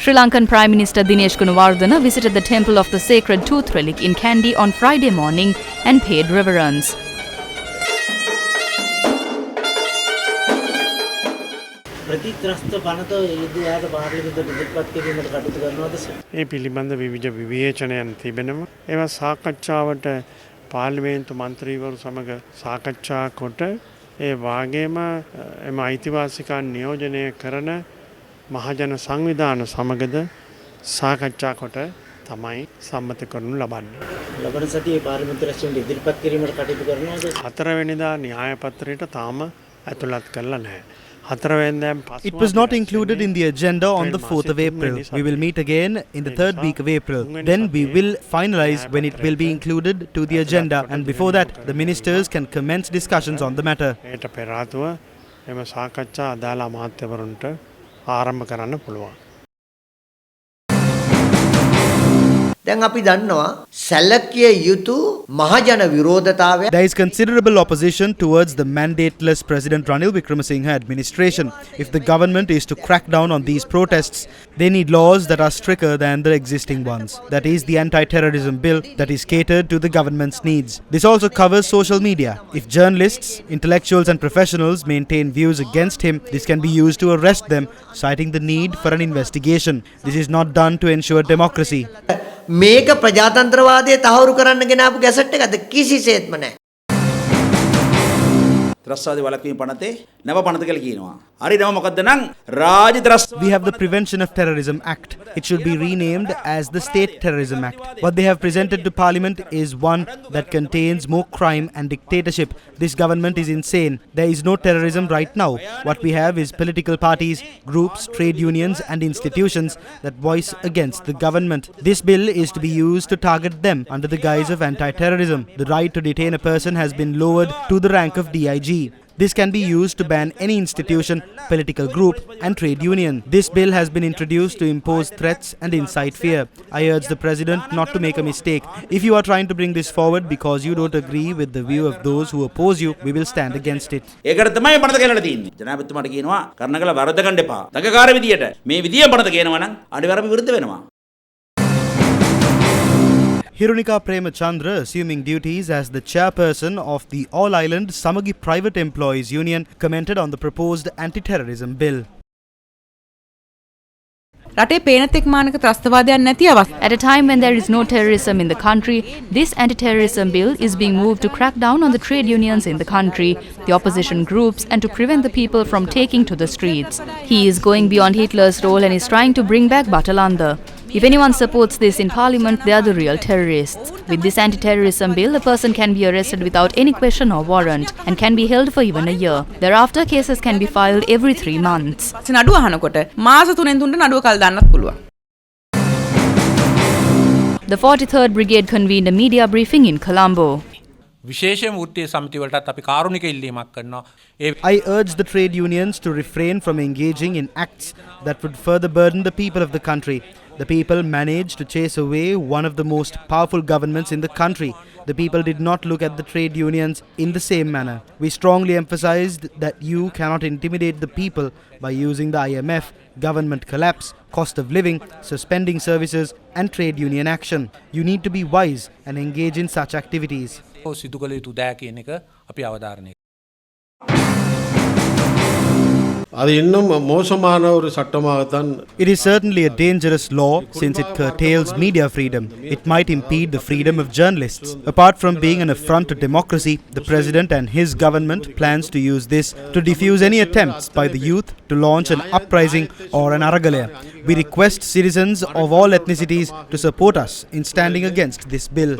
Sri Lankan Prime Minister Dinesh Gunawardena visited the temple of the sacred tooth relic in Kandy on Friday morning and paid reverence. ඒ පිළිබඳ විවිධ විවේචනයන් තිබෙනවා. ඒවා සාකච්ඡාවට පාර්ලිමේන්තු මන්ත්‍රීවරු සමග සාකච්ඡා කොට ඒ වාගේම එම අයිතිවාසිකයන් නියෝජනය කරන මහජන සංවිධාන සමගද සාකච්ඡා කොට තමයි සම්මත කරනු ලබන්නේ. ලබන සතියේ පාර්ලිමේන්තු රැස්වීමට ඉදිරිපත් කිරීමට කටයුතු කරනවාද? 4 වෙනිදා න්‍යාය පත්‍රයට තාම ඇතුළත් කරලා නැහැ. It was not included in the agenda on the 4th of April. We will meet again in the 3rd week of April. Then we will finalize when it will be included to the agenda, and before that the ministers can commence discussions on the matter. ඒට පෙර ආතුව එම සාකච්ඡා අදාළ අමාත්‍යවරුන්ට ආරම්භ කරන්න පුළුවන්. දැන් අපි දන්නවා සැලකිය යුතු මහජන විරෝධතාවය. There is considerable opposition towards the mandateless President Ranil Wickremesinghe administration. If the government is to crack down on these protests, they need laws that are stricter than the existing ones. That is the Anti-Terrorism Bill that is catered to the government's needs. This also covers social media. If journalists, intellectuals and professionals maintain views against him, this can be used to arrest them, citing the need for an investigation. This is not done to ensure democracy. මේක ප්‍රජාතන්ත්‍රවාදයේ තහවුරු කරන්න ගෙනාපු gazette එකද? කිසිසේත්ම නැහැ. ත්‍රස්වාදී වළක්වීම පනතේ නව පනත කියලා කියනවා. හරි නම මොකද්ද නම් රාජ්‍ය ත්‍රස්. We have the Prevention of Terrorism Act. It should be renamed as the State Terrorism Act. What they have presented to Parliament is one that contains more crime and dictatorship. This government is insane. There is no terrorism right now. What we have is political parties, groups, trade unions and institutions that voice against the government. This bill is to be used to target them under the guise of anti-terrorism. The right to detain a person has been lowered to the rank of DIG. This can be used to ban any institution, political group and trade union. This bill has been introduced to impose threats and incite fear. I urge the President not to make a mistake. If you are trying to bring this forward because you don't agree with the view of those who oppose you, we will stand against it. ඒකට තමයි පනත කියලා තියෙන්නේ. ජනාධිපතිතුමාට කියනවා කර්ණකල වරද ගන්න එපා. දඟකාර විදියට මේ විදිය පනත කියනවා නම් අනිවාර්යයෙන්ම විරුද්ධ වෙනවා. Hirunika Premachandra, assuming duties as the chairperson of the All Island Samagi Private Employees Union, commented on the proposed anti-terrorism bill. At a time when there is no terrorism in the country, this anti-terrorism bill is being moved to crack down on the trade unions in the country, the opposition groups, and to prevent the people from taking to the streets. He is going beyond Hitler's role and is trying to bring back Batalanda. If anyone supports this in Parliament, they are the real terrorists. With this anti-terrorism bill, a person can be arrested without any question or warrant and can be held for even a year. Thereafter, cases can be filed every 3 months. The 43rd Brigade convened a media briefing in Colombo. I urge the trade unions to refrain from engaging in acts that would further burden the people of the country. The people managed to chase away one of the most powerful governments in the country. The people did not look at the trade unions in the same manner. We strongly emphasized that you cannot intimidate the people by using the IMF, government collapse, cost of living, suspending services and trade union action. You need to be wise and engage in such activities. It is certainly a dangerous law since it curtails media freedom. It might impede the freedom of journalists. Apart from being an affront to democracy, the President and his government plans to use this to defuse any attempts by the youth to launch an uprising or an aragalaya. We request citizens of all ethnicities to support us in standing against this bill.